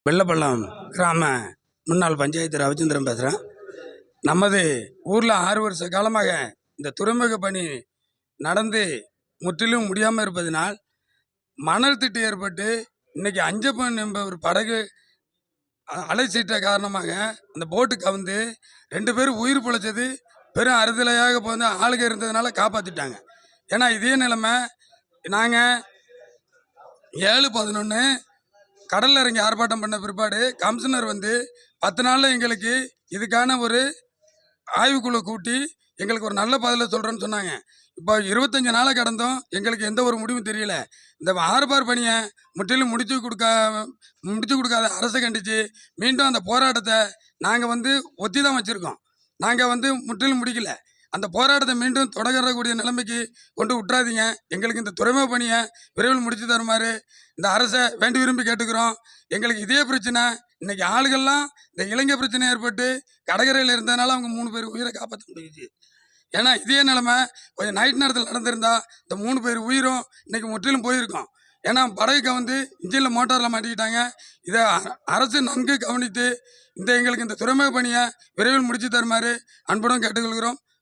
வெள்ளப்பள்ளம் கிராம முன்னாள் பஞ்சாயத்து ரவிச்சந்திரன் பேசுகிறேன். நமது ஊரில் 6 வருஷ காலமாக இந்த துறைமுக பணி நடந்து முற்றிலும் முடியாமல் இருப்பதனால் மணல் திட்டு ஏற்பட்டு இன்னைக்கு அஞ்சப்பன் என்ப ஒரு படகு அலை சீட்ட காரணமாக அந்த போட்டு கவுந்து 2 பேரும் உயிர் பிழைச்சது பெரும் அறுதலையாக போது ஆளுக இருந்ததுனால காப்பாற்றிட்டாங்க. ஏன்னா இதே நிலைமை நாங்கள் 7/11 கடல்ல இறங்கி ஆர்ப்பாட்டம் பண்ண பிற்பாடு கமிஷனர் வந்து 10 நாளில் எங்களுக்கு இதுக்கான ஒரு ஆய்வுக்குழு கூட்டி எங்களுக்கு ஒரு நல்ல பதிலை சொல்கிறேன்னு சொன்னாங்க. இப்போ 25 நாளை கடந்தும் எங்களுக்கு எந்த ஒரு முடிவும் தெரியல. இந்த ஆர்ப்பார் பணியை முற்றிலும் முடிச்சு கொடுக்காத அரசை கண்டித்து மீண்டும் அந்த போராட்டத்தை நாங்கள் வந்து ஒத்தி தான் வச்சுருக்கோம். நாங்கள் வந்து முற்றிலும் முடிக்கல. அந்த போராட்டத்தை மீண்டும் தொடரக்கூடிய நிலைமைக்கு கொண்டு விட்டுறாதீங்க. எங்களுக்கு இந்த துறைமுக பணியை விரைவில் முடித்து தருமாறு இந்த அரசை வேண்டி விரும்பி கேட்டுக்கிறோம். எங்களுக்கு இதே பிரச்சனை இன்னைக்கு ஆளுகள்லாம் இந்த இளைஞர் பிரச்சனை ஏற்பட்டு கடற்கரையில் இருந்ததுனால அவங்க 3 பேர் உயிரை காப்பாற்ற முடியுது. ஏன்னா இதே நிலைமை கொஞ்சம் நைட் நேரத்தில் நடந்திருந்தா இந்த 3 பேர் உயிரும் இன்னைக்கு முற்றிலும் போயிருக்கோம். ஏன்னா படகுக்கு வந்து இன்ஜினில் மோட்டாரில் மாட்டிக்கிட்டாங்க. இதை அரசு நன்கு கவனித்து எங்களுக்கு இந்த துறைமுக பணியை விரைவில் முடித்து தருமாறு அன்புடன் கேட்டுக்கொள்கிறோம்.